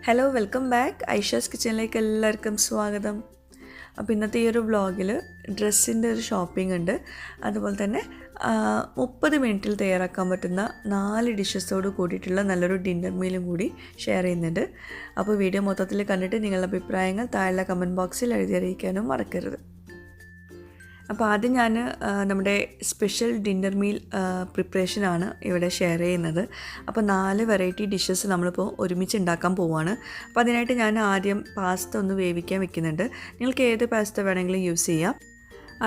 Hello welcome back Aisha's കിച്ചണിലേക്ക് എല്ലാവർക്കും സ്വാഗതം. അപ്പോൾ ഇന്നത്തെ ഈ ഒരു വ്ളോഗിൽ ഡ്രസ്സിൻ്റെ ഒരു ഷോപ്പിംഗ് ഉണ്ട്. അതുപോലെ തന്നെ 30 മിനിറ്റിൽ തയ്യാറാക്കാൻ പറ്റുന്ന 4 ഡിഷസോട് കൂടിയിട്ടുള്ള നല്ലൊരു ഡിന്നർ മീലും കൂടി ഷെയർ ചെയ്യുന്നുണ്ട്. അപ്പോൾ വീഡിയോ മൊത്തത്തിൽ കണ്ടിട്ട് നിങ്ങളുടെ അഭിപ്രായങ്ങൾ താഴെ കമൻറ്റ് ബോക്സിൽ എഴുതി അറിയിക്കാനും മറക്കരുത്. അപ്പോൾ ആദ്യം ഞാൻ നമ്മുടെ സ്പെഷ്യൽ ഡിന്നർ മീൽ പ്രിപ്പറേഷനാണ് ഇവിടെ ഷെയർ ചെയ്യുന്നത്. അപ്പോൾ 4 വെറൈറ്റി ഡിഷസ് നമ്മളിപ്പോൾ ഒരുമിച്ച് ഉണ്ടാക്കാൻ പോവുകയാണ്. അപ്പോൾ അതിനായിട്ട് ഞാൻ ആദ്യം പാസ്ത ഒന്ന് വേവിക്കാൻ വെക്കുന്നുണ്ട്. നിങ്ങൾക്ക് ഏത് പാസ്ത വേണമെങ്കിലും യൂസ് ചെയ്യാം.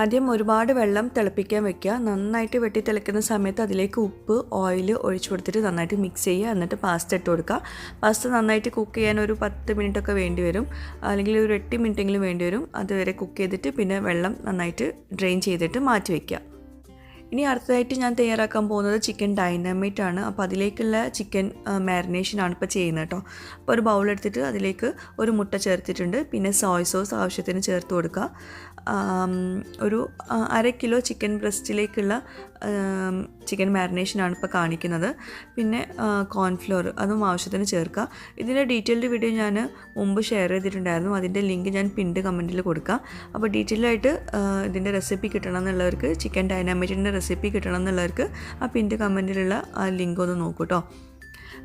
ആദ്യം ഒരുപാട് വെള്ളം തിളപ്പിക്കാൻ വെക്കുക. നന്നായിട്ട് വെട്ടി തിളയ്ക്കുന്ന സമയത്ത് അതിലേക്ക് ഉപ്പ് ഓയിൽ ഒഴിച്ചു കൊടുത്തിട്ട് നന്നായിട്ട് മിക്സ് ചെയ്യുക. എന്നിട്ട് പാസ്ത ഇട്ട് കൊടുക്കുക. പാസ്ത നന്നായിട്ട് കുക്ക് ചെയ്യാൻ ഒരു 10 മിനിറ്റൊക്കെ വേണ്ടി വരും, അല്ലെങ്കിൽ ഒരു 8 മിനിറ്റെങ്കിലും വേണ്ടി വരും. അതുവരെ കുക്ക് ചെയ്തിട്ട് പിന്നെ വെള്ളം നന്നായിട്ട് ഡ്രെയിൻ ചെയ്തിട്ട് മാറ്റി വയ്ക്കുക. ഇനി അടുത്തതായിട്ട് ഞാൻ തയ്യാറാക്കാൻ പോകുന്നത് ചിക്കൻ ഡൈനാമൈറ്റ് ആണ്. അപ്പോൾ അതിലേക്കുള്ള ചിക്കൻ മാരിനേഷനാണ് ഇപ്പോൾ ചെയ്യുന്നത് കേട്ടോ. അപ്പോൾ ഒരു ബൗൾ എടുത്തിട്ട് അതിലേക്ക് ഒരു മുട്ട ചേർത്തിട്ടുണ്ട്. പിന്നെ സോയ് സോസ് ആവശ്യത്തിന് ചേർത്ത് കൊടുക്കുക. ഒരു 1/2 കിലോ ചിക്കൻ ബ്രസ്റ്റിലേക്കുള്ള ചിക്കൻ മാരിനേഷനാണ് ഇപ്പോൾ കാണിക്കുന്നത്. പിന്നെ കോൺഫ്ലോർ അതും ആവശ്യത്തിന് ചേർക്കുക. ഇതിൻ്റെ ഡീറ്റെയിൽഡ് വീഡിയോ ഞാൻ മുമ്പ് ഷെയർ ചെയ്തിട്ടുണ്ടായിരുന്നു. അതിൻ്റെ ലിങ്ക് ഞാൻ പിൻഡ് കമൻറ്റിൽ കൊടുക്കാം. അപ്പോൾ ഡീറ്റെയിലായിട്ട് ഇതിൻ്റെ റെസിപ്പി കിട്ടണം എന്നുള്ളവർക്ക്, ചിക്കൻ ഡൈനാമൈറ്റിൻ്റെ റെസിപ്പി കിട്ടണം എന്നുള്ളവർക്ക് ആ പിൻഡ് കമൻറ്റിലുള്ള ആ ലിങ്ക് ഒന്ന് നോക്കൂ കേട്ടോ.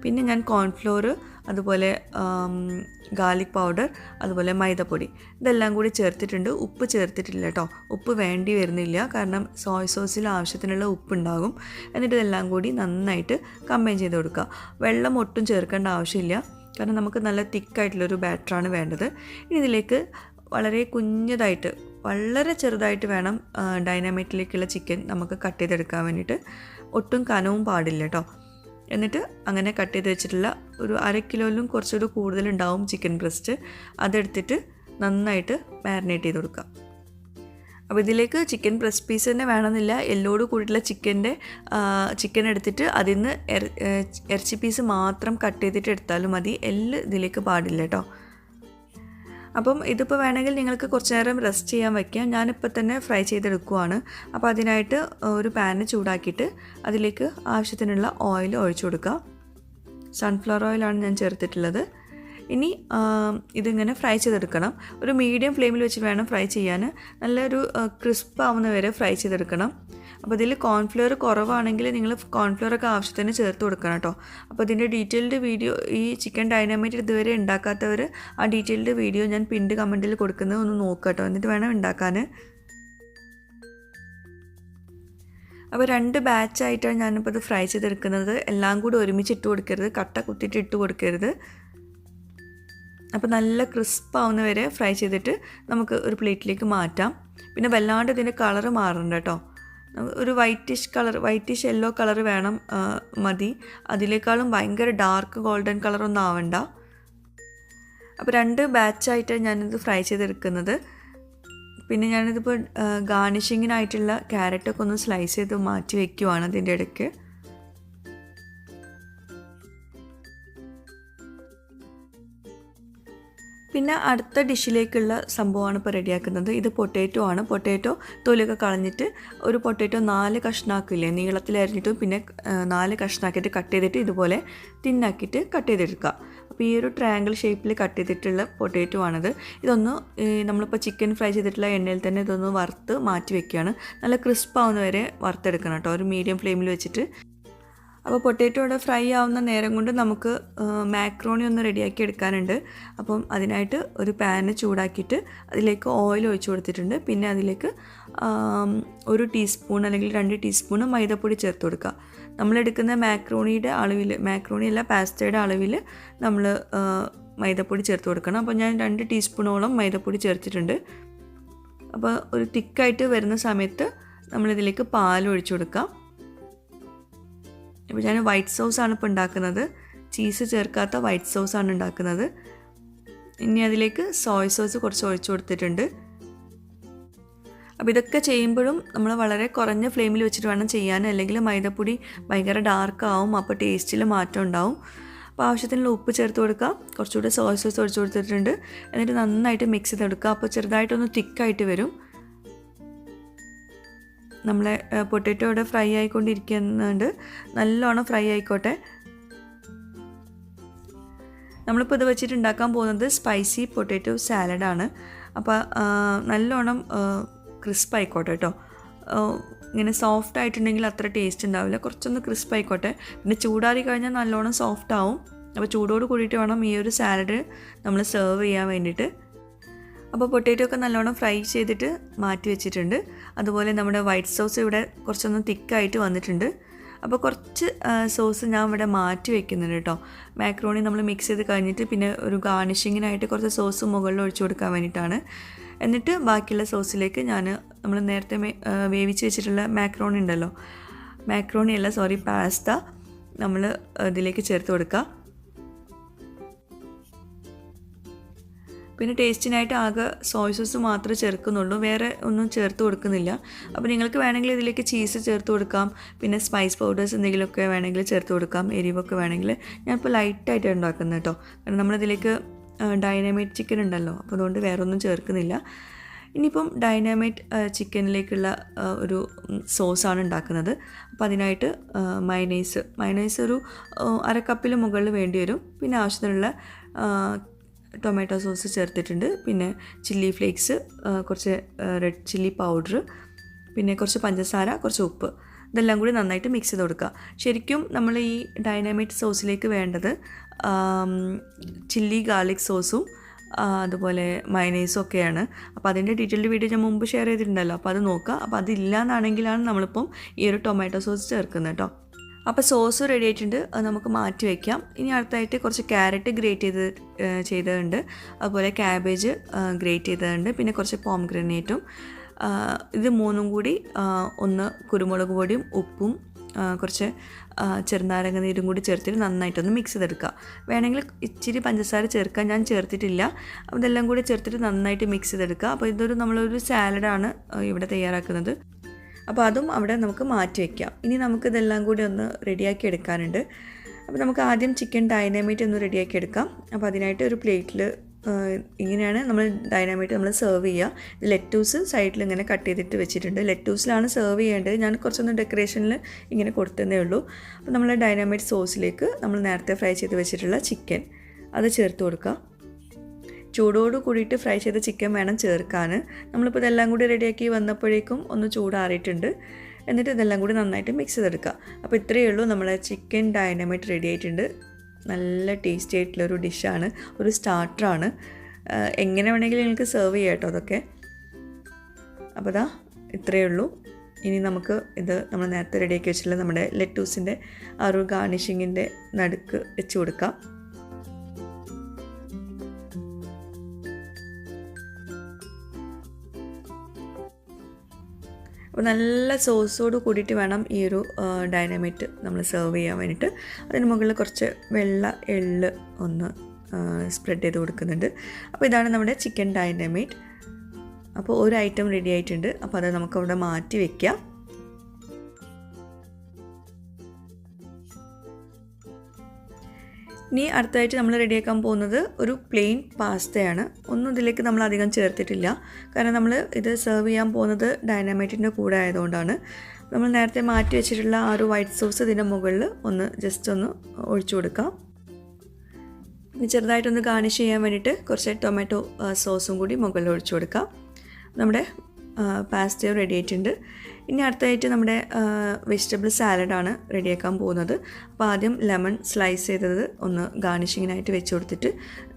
പിന്നെ ഞാൻ കോൺഫ്ലോർ, അതുപോലെ ഗാർലിക് പൗഡർ, അതുപോലെ മൈദപ്പൊടി ഇതെല്ലാം കൂടി ചേർത്തിട്ടുണ്ട്. ഉപ്പ് ചേർത്തിട്ടില്ല കേട്ടോ. ഉപ്പ് വേണ്ടി വരുന്നില്ല, കാരണം സോയ് സോസിൽ ആവശ്യത്തിനുള്ള ഉപ്പുണ്ടാകും. എന്നിട്ട് ഇതെല്ലാം കൂടി നന്നായിട്ട് കമ്പൈൻ ചെയ്ത് കൊടുക്കുക. വെള്ളം ഒട്ടും ചേർക്കേണ്ട ആവശ്യമില്ല, കാരണം നമുക്ക് നല്ല തിക്കായിട്ടുള്ളൊരു ബാറ്ററാണ് വേണ്ടത്. ഇനി ഇതിലേക്ക് വളരെ കുഞ്ഞതായിട്ട്, വളരെ ചെറുതായിട്ട് വേണം ഡൈനാമൈറ്റിലേക്കുള്ള ചിക്കൻ നമുക്ക് കട്ട് ചെയ്തെടുക്കാൻ വേണ്ടിയിട്ട്. ഒട്ടും കനവും പാടില്ല കേട്ടോ. എന്നിട്ട് അങ്ങനെ കട്ട് ചെയ്ത് വെച്ചിട്ടുള്ള ഒരു 1/2 കിലോയിലും കുറച്ചുകൂടി കൂടുതലുണ്ടാവും ചിക്കൻ ബ്രസ്റ്റ്. അതെടുത്തിട്ട് നന്നായിട്ട് മാരിനേറ്റ് ചെയ്ത് കൊടുക്കുക. അപ്പോൾ ഇതിലേക്ക് ചിക്കൻ ബ്രസ്റ്റ് പീസ് തന്നെ വേണമെന്നില്ല, എല്ലോട് കൂടിയിട്ടുള്ള ചിക്കൻ എടുത്തിട്ട് അതിൽ നിന്ന് ഇറച്ചി പീസ് മാത്രം കട്ട് ചെയ്തിട്ട് എടുത്താലും മതി. എല്ല് ഇതിലേക്ക് പാടില്ല കേട്ടോ. അപ്പം ഇതിപ്പോൾ വേണമെങ്കിൽ നിങ്ങൾക്ക് കുറച്ച് നേരം റെസ്റ്റ് ചെയ്യാൻ വയ്ക്കാം. ഞാനിപ്പോൾ തന്നെ ഫ്രൈ ചെയ്തെടുക്കുവാണ്. അപ്പോൾ അതിനായിട്ട് ഒരു പാന് ചൂടാക്കിയിട്ട് അതിലേക്ക് ആവശ്യത്തിനുള്ള ഓയിൽ ഒഴിച്ചു കൊടുക്കുക. സൺഫ്ലവർ ഓയിലാണ് ഞാൻ ചേർത്തിട്ടുള്ളത്. ഇനി ഇതിങ്ങനെ ഫ്രൈ ചെയ്തെടുക്കണം. ഒരു മീഡിയം ഫ്ലെയിമിൽ വെച്ച് വേണം ഫ്രൈ ചെയ്യാൻ. നല്ലൊരു ക്രിസ്പ് ആവുന്ന വരെ ഫ്രൈ ചെയ്തെടുക്കണം. അപ്പോൾ ഇതിൽ കോൺഫ്ലവർ കുറവാണെങ്കിൽ നിങ്ങൾ കോൺഫ്ലവറൊക്കെ ആവശ്യത്തിന് ചേർത്ത് കൊടുക്കണം കേട്ടോ. അപ്പോൾ ഇതിൻ്റെ ഡീറ്റെയിൽഡ് വീഡിയോ, ഈ ചിക്കൻ ഡൈനാമൈറ്റ് ഇതുവരെ ഉണ്ടാക്കാത്തവർ ആ ഡീറ്റെയിൽഡ് വീഡിയോ ഞാൻ പിൻഡ് കമൻറ്റിൽ കൊടുക്കുന്നത് ഒന്ന് നോക്കുക കേട്ടോ. എന്നിട്ട് വേണം ഉണ്ടാക്കാൻ. അപ്പോൾ 2 ബാച്ചായിട്ടാണ് ഞാനിപ്പോൾ ഇത് ഫ്രൈ ചെയ്തെടുക്കുന്നത്. എല്ലാം കൂടി ഒരുമിച്ച് ഇട്ട് കൊടുക്കരുത്, കട്ട കുത്തിയിട്ട് ഇട്ട് കൊടുക്കരുത്. അപ്പോൾ നല്ല ക്രിസ്പ് ആവുന്ന വരെ ഫ്രൈ ചെയ്തിട്ട് നമുക്ക് ഒരു പ്ലേറ്റിലേക്ക് മാറ്റാം. പിന്നെ വല്ലാണ്ട് ഇതിൻ്റെ കളറ് മാറണ്ട കേട്ടോ. ഒരു വൈറ്റിഷ് യെല്ലോ കളർ വേണം, മതി. അതിനേക്കാളും ഭയങ്കര ഡാർക്ക് ഗോൾഡൻ കളറൊന്നും ആവണ്ട. അപ്പോൾ 2 ബാച്ചായിട്ട് ഞാനിത് ഫ്രൈ ചെയ്തെടുക്കുന്നത്. പിന്നെ ഞാനിതിപ്പോൾ ഗാർണിഷിങ്ങിനായിട്ടുള്ള ക്യാരറ്റൊക്കെ ഒന്ന് സ്ലൈസ് ചെയ്ത് മാറ്റി വയ്ക്കുവാണ് അതിൻ്റെ ഇടയ്ക്ക്. പിന്നെ അടുത്ത ഡിഷിലേക്കുള്ള സംഭവമാണ് ഇപ്പോൾ റെഡിയാക്കുന്നത്. ഇത് പൊട്ടാറ്റോ ആണ്. പൊട്ടാറ്റോ തൊലിയൊക്കെ കളഞ്ഞിട്ട് ഒരു പൊട്ടാറ്റോ 4 കഷ്ണാക്കില്ലേ, നീളത്തിലരിഞ്ഞിട്ടും പിന്നെ 4 കഷ്ണാക്കിയിട്ട് കട്ട് ചെയ്തിട്ട് ഇതുപോലെ തിന്നാക്കിയിട്ട് കട്ട് ചെയ്തെടുക്കുക. അപ്പോൾ ഈ ഒരു ട്രയാങ്കിൾ ഷേപ്പിൽ കട്ട് ചെയ്തിട്ടുള്ള പൊട്ടാറ്റോ ആണിത്. ഇതൊന്ന് നമ്മളിപ്പോൾ ചിക്കൻ ഫ്രൈ ചെയ്തിട്ടുള്ള എണ്ണയിൽ തന്നെ ഇതൊന്ന് വറുത്ത് മാറ്റി വയ്ക്കുകയാണ്. നല്ല ക്രിസ്പ് ആവുന്ന വരെ വറുത്തെടുക്കണം കേട്ടോ, ഒരു മീഡിയം ഫ്ലെയിമിൽ വെച്ചിട്ട്. അപ്പോൾ പൊട്ടാറ്റോയുടെ ഫ്രൈ ആവുന്ന നേരം കൊണ്ട് നമുക്ക് മാക്രോണി ഒന്ന് റെഡിയാക്കി എടുക്കാനുണ്ട്. അപ്പം അതിനായിട്ട് ഒരു പാന് ചൂടാക്കിയിട്ട് അതിലേക്ക് ഓയിൽ ഒഴിച്ചു കൊടുത്തിട്ടുണ്ട്. പിന്നെ അതിലേക്ക് 1 ടീസ്പൂൺ അല്ലെങ്കിൽ 2 ടീസ്പൂൺ മൈദപ്പൊടി ചേർത്ത് കൊടുക്കുക. നമ്മളെടുക്കുന്ന മാക്രോണിയുടെ അളവിൽ, മാക്രോണിയല്ല പാസ്തയുടെ അളവിൽ നമ്മൾ മൈദപ്പൊടി ചേർത്ത് കൊടുക്കണം. അപ്പോൾ ഞാൻ 2 ടീസ്പൂണോളം മൈദപ്പൊടി ചേർത്തിട്ടുണ്ട്. അപ്പോൾ ഒരു തിക്കായിട്ട് വരുന്ന സമയത്ത് നമ്മളിതിലേക്ക് പാൽ ഒഴിച്ചു കൊടുക്കാം. ഇപ്പോൾ ഞാൻ വൈറ്റ് സോസാണ് ഇപ്പോൾ ഉണ്ടാക്കുന്നത്, ചീസ് ചേർക്കാത്ത വൈറ്റ് സോസാണ് ഉണ്ടാക്കുന്നത്. ഇനി അതിലേക്ക് സോയ് സോസ് കുറച്ച് ഒഴിച്ചു കൊടുത്തിട്ടുണ്ട്. അപ്പോൾ ഇതൊക്കെ ചെയ്യുമ്പോഴും നമ്മൾ വളരെ കുറഞ്ഞ ഫ്ലെയിമിൽ വെച്ചിട്ട് വേണം ചെയ്യാൻ, അല്ലെങ്കിൽ മൈദപ്പൊടി ഭയങ്കര ഡാർക്ക് ആവും, അപ്പോൾ ടേസ്റ്റിൽ മാറ്റം ഉണ്ടാവും. അപ്പോൾ ആവശ്യത്തിനുള്ള ഉപ്പ് ചേർത്ത് കൊടുക്കുക. കുറച്ചുകൂടി സോയ് സോസ് ഒഴിച്ചു കൊടുത്തിട്ടുണ്ട്. എന്നിട്ട് നന്നായിട്ട് മിക്സ് ചെയ്തെടുക്കുക. അപ്പോൾ ചെറുതായിട്ടൊന്ന് തിക്കായിട്ട് വരും. നമ്മളെ പൊട്ടാറ്റോ ഇവിടെ ഫ്രൈ ആയിക്കൊണ്ടിരിക്കുന്നുണ്ട്. നല്ലോണം ഫ്രൈ ആയിക്കോട്ടെ. നമ്മളിപ്പോൾ ഇത് വെച്ചിട്ട് ഉണ്ടാക്കാൻ പോകുന്നത് സ്പൈസി പൊട്ടാറ്റോ സാലഡാണ്. അപ്പോൾ നല്ലോണം ക്രിസ്പ് ആയിക്കോട്ടെ കേട്ടോ. ഇങ്ങനെ സോഫ്റ്റ് ആയിട്ടുണ്ടെങ്കിൽ അത്ര ടേസ്റ്റ് ഉണ്ടാവില്ല, കുറച്ചൊന്ന് ക്രിസ്പ് ആയിക്കോട്ടെ. പിന്നെ ചൂടാറി കഴിഞ്ഞാൽ നല്ലോണം സോഫ്റ്റ് ആവും. അപ്പോൾ ചൂടോട് കൂടിയിട്ട് വേണം ഈ ഒരു സാലഡ് നമ്മൾ സെർവ് ചെയ്യാൻ വേണ്ടിയിട്ട്. അപ്പോൾ പൊട്ടാറ്റോ ഒക്കെ നല്ലോണം ഫ്രൈ ചെയ്തിട്ട് മാറ്റി വെച്ചിട്ടുണ്ട്. അതുപോലെ നമ്മുടെ വൈറ്റ് സോസ് ഇവിടെ കുറച്ചൊന്ന് തിക്കായിട്ട് വന്നിട്ടുണ്ട്. അപ്പോൾ കുറച്ച് സോസ് ഞാൻ ഇവിടെ മാറ്റി വെക്കുന്നുണ്ട് കേട്ടോ. മാക്രോണി നമ്മൾ മിക്സ് ചെയ്ത് കഴിഞ്ഞിട്ട് പിന്നെ ഒരു ഗാർണിഷിങ്ങിനായിട്ട് കുറച്ച് സോസ് മുകളിൽ ഒഴിച്ചു കൊടുക്കാൻ വേണ്ടിയിട്ടാണ്. എന്നിട്ട് ബാക്കിയുള്ള സോസിലേക്ക് നമ്മൾ നേരത്തെ വേവിച്ച് വെച്ചിട്ടുള്ള മാക്രോണി ഉണ്ടല്ലോ, പാസ്ത നമ്മൾ ഇതിലേക്ക് ചേർത്ത് കൊടുക്കുക. പിന്നെ ടേസ്റ്റിനായിട്ട് ആകെ സോയ സോസ് മാത്രമേ ചേർക്കുന്നുള്ളൂ, വേറെ ഒന്നും ചേർത്ത് കൊടുക്കുന്നില്ല. അപ്പോൾ നിങ്ങൾക്ക് വേണമെങ്കിൽ ഇതിലേക്ക് ചീസ് ചേർത്ത് കൊടുക്കാം, പിന്നെ സ്പൈസ് പൗഡേഴ്സ് എന്തെങ്കിലുമൊക്കെ വേണമെങ്കിൽ ചേർത്ത് കൊടുക്കാം, എരിവൊക്കെ വേണമെങ്കിൽ. ഞാനിപ്പോൾ ലൈറ്റായിട്ട് ഉണ്ടാക്കുന്നത് കേട്ടോ, കാരണം നമ്മളിതിലേക്ക് ഡൈനാമൈറ്റ് ചിക്കൻ ഉണ്ടല്ലോ, അപ്പോൾ അതുകൊണ്ട് വേറെ ഒന്നും ചേർക്കുന്നില്ല. ഇനിയിപ്പം ഡൈനാമൈറ്റ് ചിക്കനിലേക്കുള്ള ഒരു സോസാണ് ഉണ്ടാക്കുന്നത്. അപ്പോൾ അതിനായിട്ട് മയനൈസ് ഒരു അര കപ്പിൽ മുകളിൽ വേണ്ടി വരും. പിന്നെ ആവശ്യത്തിനുള്ള ടൊമാറ്റോ സോസ് ചേർത്തിട്ടുണ്ട്. പിന്നെ ചില്ലി ഫ്ലേക്സ്, കുറച്ച് റെഡ് ചില്ലി പൗഡർ, പിന്നെ കുറച്ച് പഞ്ചസാര, കുറച്ച് ഉപ്പ്, ഇതെല്ലാം കൂടി നന്നായിട്ട് മിക്സ് ചെയ്ത് കൊടുക്കുക. ശരിക്കും നമ്മൾ ഈ ഡൈനാമൈറ്റ് സോസിലേക്ക് വേണ്ടത് ചില്ലി ഗാർലിക് സോസും അതുപോലെ മയനൈസും ഒക്കെയാണ്. അപ്പോൾ അതിൻ്റെ ഡീറ്റെയിൽഡ് വീഡിയോ ഞാൻ മുമ്പ് ഷെയർ ചെയ്തിട്ടുണ്ടല്ലോ, അപ്പോൾ അത് നോക്കുക. അപ്പോൾ അതില്ല എന്നാണെങ്കിലാണ് നമ്മളിപ്പം ഈ ഒരു ടൊമാറ്റോ സോസ് ചേർക്കുന്നത് കേട്ടോ. അപ്പോൾ സോസ് റെഡി ആയിട്ടുണ്ട്, അത് നമുക്ക് മാറ്റി വയ്ക്കാം. ഇനി അടുത്തായിട്ട് കുറച്ച് ക്യാരറ്റ് ഗ്രേറ്റ് ചെയ്തതുണ്ട്, അതുപോലെ ക്യാബേജ് ഗ്രേറ്റ് ചെയ്തതുണ്ട്, പിന്നെ കുറച്ച് പോംഗ്രനേറ്റും. ഇത് മൂന്നും കൂടി ഒന്ന് കുരുമുളക് പൊടിയും ഉപ്പും കുറച്ച് ചെറുനാരങ്ങ നീരും കൂടി ചേർത്തിട്ട് നന്നായിട്ടൊന്ന് മിക്സ് ചെയ്തെടുക്കുക. വേണമെങ്കിൽ ഇച്ചിരി പഞ്ചസാര ചേർക്കാൻ, ഞാൻ ചേർത്തിട്ടില്ല. അപ്പോൾ ഇതെല്ലാം കൂടി ചേർത്തിട്ട് നന്നായിട്ട് മിക്സ് ചെയ്തെടുക്കുക. അപ്പോൾ നമ്മളൊരു സാലഡാണ് ഇവിടെ തയ്യാറാക്കുന്നത്. അപ്പോൾ അതും അവിടെ നമുക്ക് മാറ്റി വയ്ക്കാം. ഇനി നമുക്കിതെല്ലാം കൂടി ഒന്ന് റെഡിയാക്കി എടുക്കാനുണ്ട്. അപ്പോൾ നമുക്ക് ആദ്യം ചിക്കൻ ഡൈനാമൈറ്റ് ഒന്ന് റെഡിയാക്കി എടുക്കാം. അപ്പോൾ അതിനായിട്ട് ഒരു പ്ലേറ്റിൽ ഇങ്ങനെയാണ് നമ്മൾ ഡൈനാമൈറ്റ് നമ്മൾ സെർവ് ചെയ്യുക. ലെറ്റൂസ് സൈഡിൽ ഇങ്ങനെ കട്ട് ചെയ്തിട്ട് വെച്ചിട്ടുണ്ട്. ലെറ്റൂസിലാണ് സെർവ് ചെയ്യേണ്ടത്, ഞാൻ കുറച്ചൊന്ന് ഡെക്കറേഷനിൽ ഇങ്ങനെ കൊടുത്തതേ ഉള്ളൂ. അപ്പോൾ നമ്മൾ ഡൈനാമൈറ്റ് സോസിലേക്ക് നമ്മൾ നേരത്തെ ഫ്രൈ ചെയ്ത് വെച്ചിട്ടുള്ള ചിക്കൻ അത് ചേർത്ത് കൊടുക്കുക. ചൂടോട് കൂടിയിട്ട് ഫ്രൈ ചെയ്ത ചിക്കൻ വേണം ചേർക്കാൻ. നമ്മളിപ്പോൾ ഇതെല്ലാം കൂടി റെഡിയാക്കി വന്നപ്പോഴേക്കും ഒന്ന് ചൂടാറിയിട്ടുണ്ട്. എന്നിട്ട് ഇതെല്ലാം കൂടി നന്നായിട്ട് മിക്സ് ചെയ്തെടുക്കുക. അപ്പോൾ ഇത്രയേ ഉള്ളൂ, നമ്മളെ ചിക്കൻ ഡൈനാമൈറ്റ് റെഡി ആയിട്ടുണ്ട്. നല്ല ടേസ്റ്റി ആയിട്ടുള്ളൊരു ഡിഷാണ്, ഒരു സ്റ്റാർട്ടറാണ്. എങ്ങനെ വേണമെങ്കിലും നിങ്ങൾക്ക് സെർവ് ചെയ്യാം കേട്ടോ അതൊക്കെ. അപ്പോൾ ഇത്രയേ ഉള്ളൂ. ഇനി നമുക്ക് ഇത് നമ്മൾ നേരത്തെ റെഡിയാക്കി വെച്ചിട്ടുള്ള നമ്മുടെ ലെറ്റൂസിൻ്റെ ആ ഒരു ഗാർണിഷിങ്ങിൻ്റെ നടുക്ക് വെച്ച് കൊടുക്കാം. അപ്പോൾ നല്ല സോസോട് കൂടിയിട്ട് വേണം ഈ ഒരു ഡൈനാമൈറ്റ് നമ്മൾ സെർവ് ചെയ്യാൻ വേണ്ടിയിട്ട്. അതിന് മുകളിൽ കുറച്ച് വെള്ള എള്ള് ഒന്ന് സ്പ്രെഡ് ചെയ്ത് കൊടുക്കുന്നുണ്ട്. അപ്പോൾ ഇതാണ് നമ്മുടെ ചിക്കൻ ഡൈനാമൈറ്റ്. അപ്പോൾ ഒരു ഐറ്റം റെഡി ആയിട്ടുണ്ട്. അപ്പോൾ അത് നമുക്കവിടെ മാറ്റി വയ്ക്കാം. ഇനി അടുത്തായിട്ട് നമ്മൾ റെഡിയാക്കാൻ പോകുന്നത് ഒരു പ്ലെയിൻ പാസ്തയാണ്. ഒന്നും ഇതിലേക്ക് നമ്മൾ അധികം ചേർത്തിട്ടില്ല, കാരണം നമ്മൾ ഇത് സെർവ് ചെയ്യാൻ പോകുന്നത് ഡൈനാമൈറ്റിൻ്റെ കൂടെ ആയതുകൊണ്ടാണ്. നമ്മൾ നേരത്തെ മാറ്റി വെച്ചിട്ടുള്ള ആ ഒരു വൈറ്റ് സോസ് ഇതിൻ്റെ മുകളിൽ ജസ്റ്റ് ഒന്ന് ഒഴിച്ചു കൊടുക്കാം. ഇനി ചെറുതായിട്ടൊന്ന് ഗാർണിഷ് ചെയ്യാൻ വേണ്ടിയിട്ട് കുറച്ച് ടൊമാറ്റോ സോസും കൂടി മുകളിൽ ഒഴിച്ചു കൊടുക്കാം. നമ്മുടെ പാസ്തയും റെഡി ആയിട്ടുണ്ട്. ഇനി അടുത്തായിട്ട് നമ്മുടെ വെജിറ്റബിൾ സാലഡാണ് റെഡിയാക്കാൻ പോകുന്നത്. അപ്പോൾ ആദ്യം ലെമൺ സ്ലൈസ് ചെയ്തത് ഒന്ന് ഗാർണിഷിങ്ങിനായിട്ട് വെച്ച് കൊടുത്തിട്ട്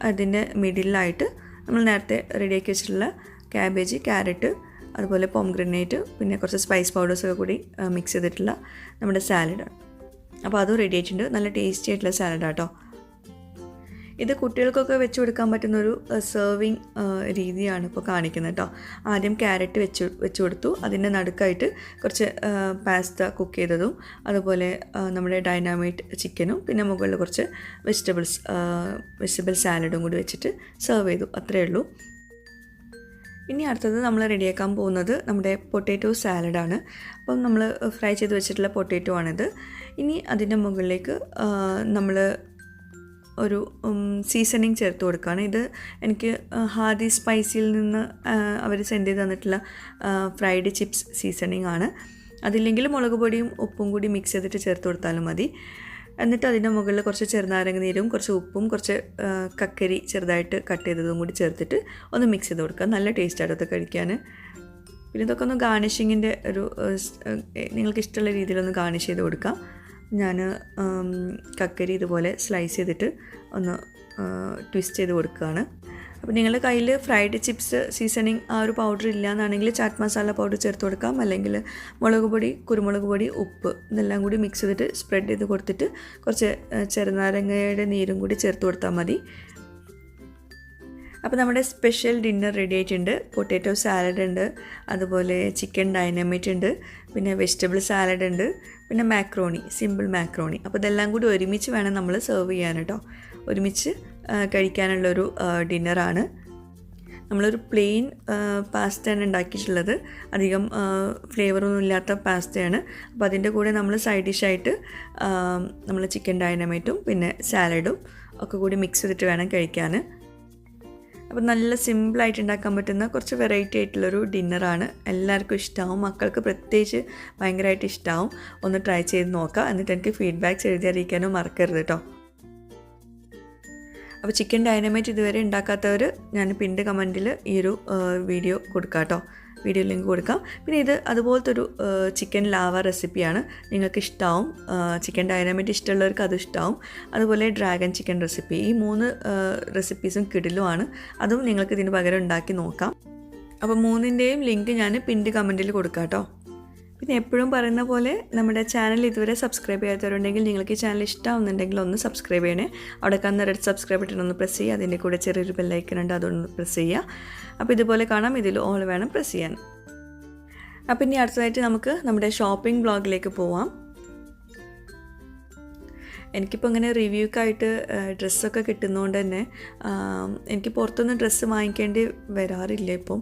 അതിൻ്റെ മിഡിലായിട്ട് നമ്മൾ നേരത്തെ റെഡിയാക്കി വെച്ചിട്ടുള്ള ക്യാബേജ്, ക്യാരറ്റ്, അതുപോലെ പോംഗ്രനേറ്റ്, പിന്നെ കുറച്ച് സ്പൈസ് പൗഡേഴ്സൊക്കെ കൂടി മിക്സ് ചെയ്തിട്ടുള്ള നമ്മുടെ സാലഡാണ്. അപ്പോൾ അതും റെഡി ആയിട്ടുണ്ട്. നല്ല ടേസ്റ്റി ആയിട്ടുള്ള സാലഡാട്ടോ. ഇത് കുട്ടികൾക്കൊക്കെ വെച്ച് കൊടുക്കാൻ പറ്റുന്നൊരു സെർവിങ് രീതിയാണ് ഇപ്പോൾ കാണിക്കുന്നത് കേട്ടോ. ആദ്യം ക്യാരറ്റ് വെച്ച് കൊടുത്തു, അതിൻ്റെ നടുക്കായിട്ട് കുറച്ച് പാസ്ത കുക്ക് ചെയ്തതും അതുപോലെ നമ്മുടെ ഡൈനാമൈറ്റ് ചിക്കനും പിന്നെ മുകളിൽ കുറച്ച് വെജിറ്റബിൾ സാലഡും കൂടി വെച്ചിട്ട് സെർവ് ചെയ്തു. അത്രയേ ഉള്ളൂ. ഇനി അടുത്തത് നമ്മൾ റെഡിയാക്കാൻ പോകുന്നത് നമ്മുടെ പൊട്ടാറ്റോ സാലഡാണ്. അപ്പം നമ്മൾ ഫ്രൈ ചെയ്ത് വെച്ചിട്ടുള്ള പൊട്ടാറ്റോ ആണിത്. ഇനി അതിൻ്റെ മുകളിലേക്ക് നമ്മൾ ഒരു സീസണിങ് ചേർത്ത് കൊടുക്കുകയാണ്. ഇത് എനിക്ക് ഹാദി സ്പൈസിയിൽ നിന്ന് അവർ സെൻഡ് ചെയ്ത് തന്നിട്ടുള്ള ഫ്രൈഡ് ചിപ്സ് സീസണിങ് ആണ്. അതില്ലെങ്കിൽ മുളക് പൊടിയും ഉപ്പും കൂടി മിക്സ് ചെയ്തിട്ട് ചേർത്ത് കൊടുത്താലും മതി. എന്നിട്ട് അതിൻ്റെ മുകളിൽ കുറച്ച് ചെറുനാരങ്ങ നീരും കുറച്ച് ഉപ്പും കുറച്ച് കക്കരി ചെറുതായിട്ട് കട്ട് ചെയ്തതും കൂടി ചേർത്തിട്ട് ഒന്ന് മിക്സ് ചെയ്ത് കൊടുക്കുക. നല്ല ടേസ്റ്റാണ് അത് കഴിക്കാൻ. പിന്നെ ഇതൊക്കെ ഒന്ന് ഗാർണിഷിങ്ങിൻ്റെ ഒരു നിങ്ങൾക്ക് ഇഷ്ടമുള്ള രീതിയിലൊന്ന് ഗാർണിഷ് ചെയ്ത് കൊടുക്കാം. ഞാൻ കക്കരി ഇതുപോലെ സ്ലൈസ് ചെയ്തിട്ട് ഒന്ന് ട്വിസ്റ്റ് ചെയ്ത് കൊടുക്കുകയാണ്. അപ്പോൾ നിങ്ങളുടെ കയ്യിൽ ഫ്രൈഡ് ചിപ്സ് സീസണിങ് ആ ഒരു പൗഡർ ഇല്ലയെന്നാണെങ്കിൽ ചാറ്റ് മസാല പൗഡർ ചേർത്ത് കൊടുക്കാം. അല്ലെങ്കിൽ മുളക് പൊടി, കുരുമുളക് പൊടി, ഉപ്പ് ഇതെല്ലാം കൂടി മിക്സ് ചെയ്തിട്ട് സ്പ്രെഡ് ചെയ്ത് കൊടുത്തിട്ട് കുറച്ച് ചെറുനാരങ്ങയുടെ നീരും കൂടി ചേർത്ത് കൊടുത്താൽ മതി. അപ്പോൾ നമ്മുടെ സ്പെഷ്യൽ ഡിന്നർ റെഡി ആയിട്ടുണ്ട്. പൊട്ടാറ്റോ സാലഡ് ഉണ്ട്, അതുപോലെ ചിക്കൻ ഡൈനമൈറ്റ് ഉണ്ട്, പിന്നെ വെജിറ്റബിൾ സാലഡ് ഉണ്ട്, പിന്നെ മാക്രോണി, സിമ്പിൾ മാക്രോണി. അപ്പോൾ ഇതെല്ലാം കൂടി ഒരുമിച്ച് വേണം നമ്മൾ സെർവ് ചെയ്യാൻ കേട്ടോ. ഒരുമിച്ച് കഴിക്കാനുള്ളൊരു ഡിന്നറാണ്. നമ്മളൊരു പ്ലെയിൻ പാസ്തയാണ് ഉണ്ടാക്കിയിട്ടുള്ളത്. അധികം ഫ്ലേവറൊന്നും ഇല്ലാത്ത പാസ്തയാണ്. അപ്പോൾ അതിൻ്റെ കൂടെ നമ്മൾ സൈഡ് ഡിഷായിട്ട് നമ്മൾ ചിക്കൻ ഡൈനമൈറ്റും പിന്നെ സാലഡും ഒക്കെ കൂടി മിക്സ് ചെയ്തിട്ട് വേണം കഴിക്കാൻ. അപ്പോൾ നല്ല സിമ്പിളായിട്ട് ഉണ്ടാക്കാൻ പറ്റുന്ന കുറച്ച് വെറൈറ്റി ആയിട്ടുള്ളൊരു ഡിന്നറാണ്. എല്ലാവർക്കും ഇഷ്ടമാവും, മക്കൾക്ക് പ്രത്യേകിച്ച് ഭയങ്കരമായിട്ട് ഇഷ്ടമാവും. ഒന്ന് ട്രൈ ചെയ്ത് നോക്കാം. എന്നിട്ട് എനിക്ക് ഫീഡ്ബാക്ക്സ് എഴുതി അറിയിക്കാനും മറക്കരുത് കേട്ടോ. അപ്പോൾ ചിക്കൻ ഡൈനമൈറ്റ് ഇതുവരെ ഉണ്ടാക്കാത്തവർ ഞാൻ പിൻ്റെ കമൻറ്റിൽ ഈ ഒരു വീഡിയോ കൊടുക്കാം കേട്ടോ, വീഡിയോ ലിങ്ക് കൊടുക്കാം. പിന്നെ ഇത് അതുപോലത്തെ ഒരു ചിക്കൻ ലാവ റെസിപ്പിയാണ്. നിങ്ങൾക്ക് ഇഷ്ടമാവും. ചിക്കൻ ഡൈനമൈറ്റ് ഇഷ്ടമുള്ളവർക്ക് അത് ഇഷ്ടമാവും. അതുപോലെ ഡ്രാഗൺ ചിക്കൻ റെസിപ്പി, ഈ 3 റെസിപ്പീസും കിടിലുമാണ്. അതും നിങ്ങൾക്ക് ഇതിന് പകരം ഉണ്ടാക്കി നോക്കാം. അപ്പോൾ 3ൻ്റെയും ലിങ്ക് ഞാൻ പിൻ്റെ കമൻറ്റിൽ കൊടുക്കാം കേട്ടോ. പിന്നെ എപ്പോഴും പറയുന്ന പോലെ നമ്മുടെ ചാനൽ ഇതുവരെ സബ്സ്ക്രൈബ് ചെയ്യാത്തവരുണ്ടെങ്കിൽ നിങ്ങൾക്ക് ഈ ചാനൽ ഇഷ്ടമാവുന്നുണ്ടെങ്കിൽ ഒന്ന് സബ്സ്ക്രൈബ് ചെയ്യണേ. അവിടെ കാണുന്ന റെഡ് സബ്സ്ക്രൈബ് ബട്ടൺ ഒന്ന് പ്രസ് ചെയ്യുക. അതിൻ്റെ കൂടെ ചെറിയൊരു ബെല്ലൈക്കൺ ഉണ്ട്, അതൊന്ന് പ്രസ് ചെയ്യുക. അപ്പോൾ ഇതുപോലെ കാണാം, ഇതിൽ ഓൾ വേണം പ്രസ് ചെയ്യാൻ. അപ്പോൾ ഇനി അടുത്തതായിട്ട് നമുക്ക് നമ്മുടെ ഷോപ്പിംഗ് ബ്ലോഗിലേക്ക് പോവാം. എനിക്കിപ്പോൾ ഇങ്ങനെ റിവ്യൂക്കായിട്ട് ഡ്രസ്സൊക്കെ കിട്ടുന്നതുകൊണ്ട് തന്നെ എനിക്ക് പുറത്തുനിന്ന് ഡ്രസ്സ് വാങ്ങിക്കേണ്ടി വരാറില്ല. ഇപ്പം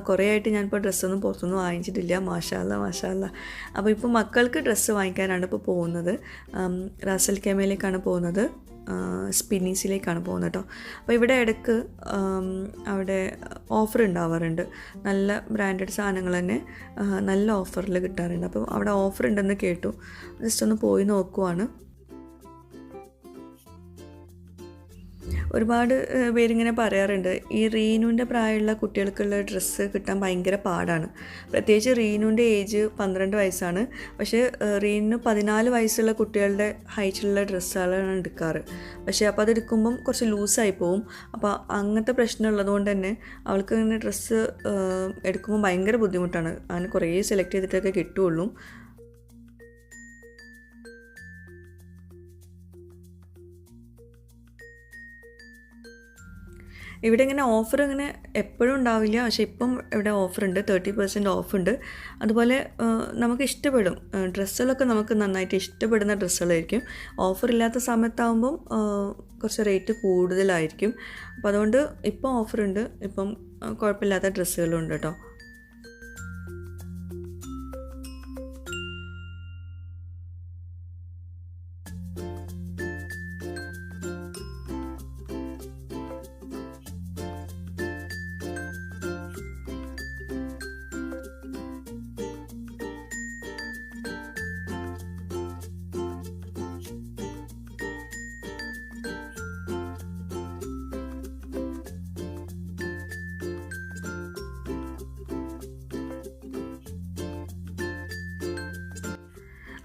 കുറേ ആയിട്ട് ഞാനിപ്പോൾ ഡ്രസ്സൊന്നും പുറത്തുനിന്ന് വാങ്ങിച്ചിട്ടില്ല. മാഷാല്ല. അപ്പോൾ ഇപ്പോൾ മക്കൾക്ക് ഡ്രസ്സ് വാങ്ങിക്കാനാണ് ഇപ്പോൾ പോകുന്നത്. റാസൽ കെമയിലേക്കാണ് പോകുന്നത്, സ്പിന്നീസിലേക്കാണ് പോകുന്നത് കേട്ടോ. അപ്പോൾ ഇവിടെ ഇടയ്ക്ക് അവിടെ ഓഫർ ഉണ്ടാവാറുണ്ട്. നല്ല ബ്രാൻഡഡ് സാധനങ്ങൾ തന്നെ നല്ല ഓഫറിൽ കിട്ടാറുണ്ട്. അപ്പം അവിടെ ഓഫർ ഉണ്ടെന്ന് കേട്ടു, ജസ്റ്റ് ഒന്ന് പോയി നോക്കുവാണ്. ഒരുപാട് പേരിങ്ങനെ പറയാറുണ്ട് ഈ റീനുവിൻ്റെ പ്രായമുള്ള കുട്ടികൾക്കുള്ള ഡ്രസ്സ് കിട്ടാൻ ഭയങ്കര പാടാണ്. പ്രത്യേകിച്ച് റീനുവിൻ്റെ ഏജ് 12 വയസ്സാണ്. പക്ഷേ റീനു 14 വയസ്സുള്ള കുട്ടികളുടെ ഹൈറ്റിലുള്ള ഡ്രസ്സുകളാണ് എടുക്കാറ്. പക്ഷേ അപ്പോൾ അതെടുക്കുമ്പം കുറച്ച് ലൂസായി പോവും. അപ്പോൾ അങ്ങനത്തെ പ്രശ്നം ഉള്ളതുകൊണ്ട് തന്നെ അവൾക്ക് ഇങ്ങനെ ഡ്രസ്സ് എടുക്കുമ്പോൾ ഭയങ്കര ബുദ്ധിമുട്ടാണ്. അങ്ങനെ കുറേ സെലക്ട് ചെയ്തിട്ടൊക്കെ കിട്ടുകയുള്ളൂ. ഇവിടെ ഇങ്ങനെ ഓഫർ ഇങ്ങനെ എപ്പോഴും ഉണ്ടാവില്ല, പക്ഷേ ഇപ്പം ഇവിടെ ഓഫറുണ്ട്, 30% ഓഫുണ്ട്. അതുപോലെ നമുക്ക് ഇഷ്ടപ്പെടും ഡ്രസ്സുകളൊക്കെ, നമുക്ക് നന്നായിട്ട് ഇഷ്ടപ്പെടുന്ന ഡ്രസ്സുകളായിരിക്കും. ഓഫറില്ലാത്ത സമയത്താകുമ്പം കുറച്ച് റേറ്റ് കൂടുതലായിരിക്കും. അപ്പോൾ അതുകൊണ്ട് ഇപ്പം ഓഫറുണ്ട്, ഇപ്പം കുഴപ്പമില്ലാത്ത ഡ്രസ്സുകളുണ്ട് കേട്ടോ.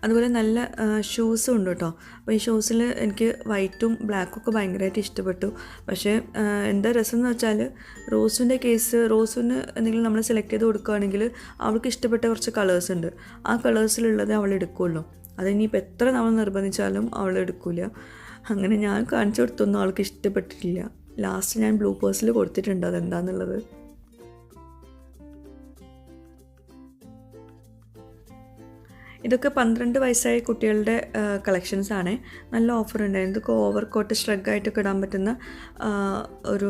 അതുപോലെ നല്ല ഷൂസും ഉണ്ട് കേട്ടോ. അപ്പോൾ ഈ ഷൂസിൽ എനിക്ക് വൈറ്റും ബ്ലാക്കും ഒക്കെ ഭയങ്കരമായിട്ട് ഇഷ്ടപ്പെട്ടു. പക്ഷേ എന്താ രസം എന്ന് വെച്ചാൽ റോസിൻ്റെ കേസ്, റോസിന് എന്തെങ്കിലും നമ്മൾ സെലക്ട് ചെയ്ത് കൊടുക്കുകയാണെങ്കിൽ അവൾക്ക് ഇഷ്ടപ്പെട്ട കുറച്ച് കളേഴ്സ് ഉണ്ട്. ആ കളേഴ്സിലുള്ളത് അവൾ എടുക്കുള്ളൂ. അതിനിപ്പോൾ എത്ര നമ്മൾ നിർബന്ധിച്ചാലും അവൾ എടുക്കില്ല. അങ്ങനെ ഞാൻ കാണിച്ചു കൊടുത്തൊന്നും അവൾക്ക് ഇഷ്ടപ്പെട്ടിട്ടില്ല. ലാസ്റ്റ് ഞാൻ ബ്ലൂ പേഴ്സിൽ കൊടുത്തിട്ടുണ്ട് അതെന്താണെന്നുള്ളത്. ഇതൊക്കെ 12 വയസ്സായ കുട്ടികളുടെ കളക്ഷൻസാണ്. നല്ല ഓഫർ ഉണ്ട്. ഇതൊക്കെ ഓവർ കോട്ട് സ്ട്രഗായിട്ടൊക്കെ ഇടാൻ പറ്റുന്ന ഒരു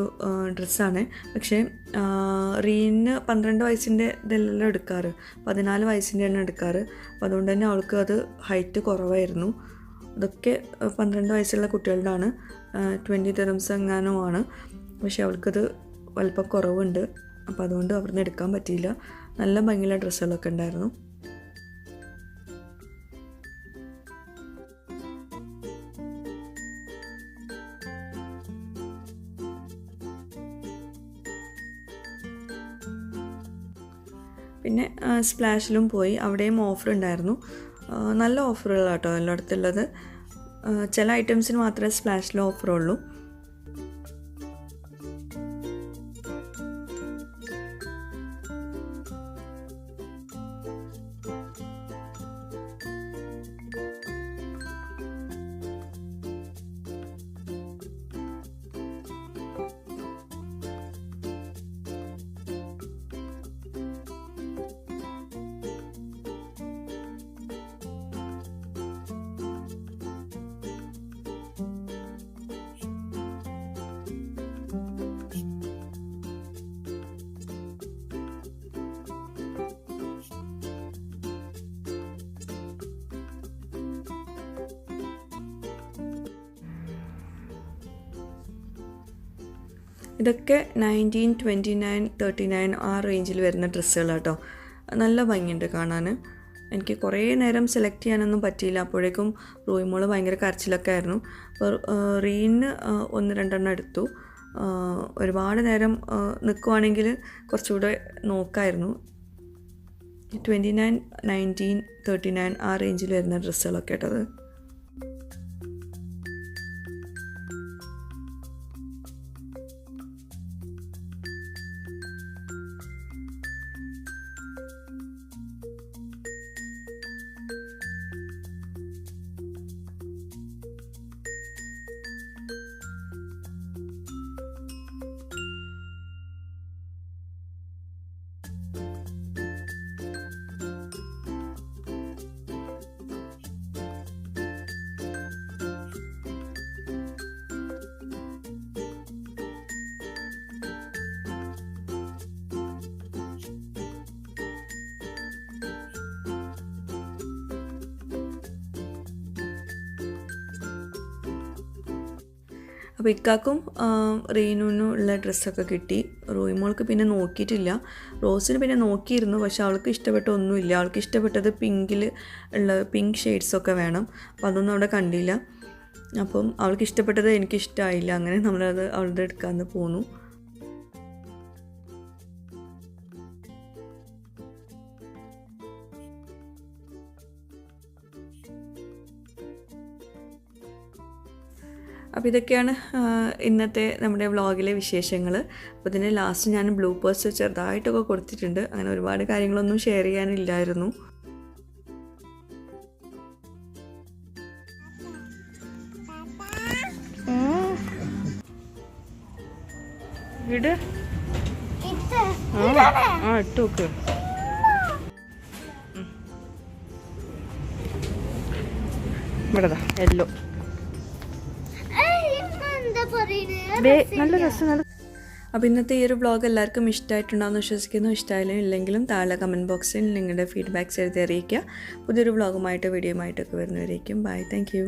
ഡ്രസ്സാണ്. പക്ഷേ റീന് 12 വയസ്സിൻ്റെ ഇതെല്ലാം എടുക്കാറ്, 14 വയസ്സിൻ്റെയാണ് എടുക്കാറ്. അപ്പോൾ അതുകൊണ്ട് തന്നെ അവൾക്ക് അത് ഹൈറ്റ് കുറവായിരുന്നു. ഇതൊക്കെ 12 വയസ്സുള്ള കുട്ടികളുടെയാണ്, 20 dirhams എങ്ങാനോ ആണ്. പക്ഷേ അവൾക്കത് വലിപ്പം കുറവുണ്ട്. അപ്പോൾ അതുകൊണ്ട് അവിടുന്ന് എടുക്കാൻ പറ്റിയില്ല. നല്ല ഭംഗിയുള്ള ഡ്രസ്സുകളൊക്കെ ഉണ്ടായിരുന്നു. പിന്നെ സ്പ്ലാഷിലും പോയി, അവിടെയും ഓഫർ ഉണ്ടായിരുന്നു. നല്ല ഓഫറുകളാട്ടോ എല്ലായിടത്തുള്ളത്. ചില ഐറ്റംസിന് മാത്രമേ സ്പ്ലാഷിൽ ഓഫറുള്ളൂ. ഇതൊക്കെ 19, 29, 39 ആ റേഞ്ചിൽ വരുന്ന ഡ്രസ്സുകളാട്ടോ. നല്ല ഭംഗിയുണ്ട് കാണാൻ. എനിക്ക് കുറേ നേരം സെലക്ട് ചെയ്യാനൊന്നും പറ്റിയില്ല. അപ്പോഴേക്കും റൂയിമോൾ ഭയങ്കര കരച്ചിലൊക്കെ ആയിരുന്നു. അപ്പോൾ റീന് 1-2 എടുത്തു. ഒരുപാട് നേരം നിൽക്കുവാണെങ്കിൽ കുറച്ചുകൂടെ നോക്കായിരുന്നു. 29, 19, 39 ആ റേഞ്ചിൽ വരുന്ന ഡ്രസ്സുകളൊക്കെ കേട്ടത്. അപ്പോൾ ഇക്കാക്കും റീനുവിനും ഉള്ള ഡ്രസ്സൊക്കെ കിട്ടി. റൂയിമോൾക്ക് പിന്നെ നോക്കിയിട്ടില്ല. റോസിന് പിന്നെ നോക്കിയിരുന്നു, പക്ഷെ അവൾക്ക് ഇഷ്ടപ്പെട്ട ഒന്നുമില്ല. അവൾക്ക് ഇഷ്ടപ്പെട്ടത് പിങ്കിൽ ഉള്ള പിങ്ക് ഷെയ്ഡ്സൊക്കെ വേണം. അപ്പോൾ അതൊന്നും അവിടെ കണ്ടില്ല. അപ്പം അവൾക്ക് ഇഷ്ടപ്പെട്ടത് എനിക്കിഷ്ടമായില്ല. അങ്ങനെ നമ്മളത് അവളുടെ എടുക്കാമെന്ന് പോന്നു. അപ്പോൾ ഇതൊക്കെയാണ് ഇന്നത്തെ നമ്മുടെ വ്ളോഗിലെ വിശേഷങ്ങൾ. അപ്പോൾ ഇതിന് ലാസ്റ്റ് ഞാൻ ബ്ലൂപേഴ്സ് ചെറുതായിട്ടൊക്കെ കൊടുത്തിട്ടുണ്ട്. അങ്ങനെ ഒരുപാട് കാര്യങ്ങളൊന്നും ഷെയർ ചെയ്യാനില്ലായിരുന്നു. ഇട്ട് നോക്ക്. ഇവിടെതാ യെല്ലോ നല്ല രസം. അപ്പോൾ ഇന്നത്തെ ഈ ഒരു വ്ളോഗ് എല്ലാവർക്കും ഇഷ്ടമായിട്ടുണ്ടാകുമെന്ന് വിശ്വസിക്കുന്നു. ഇഷ്ടമായാലും ഇല്ലെങ്കിലും താഴെ കമൻറ്റ് ബോക്സിൽ നിങ്ങളുടെ ഫീഡ്ബാക്ക്സ് എഴുതി അറിയിക്കുക. പുതിയൊരു വ്ളോഗുമായിട്ട് വീഡിയോയുമായിട്ടൊക്കെ വരുന്നവരേക്കും ബൈ. Thank you.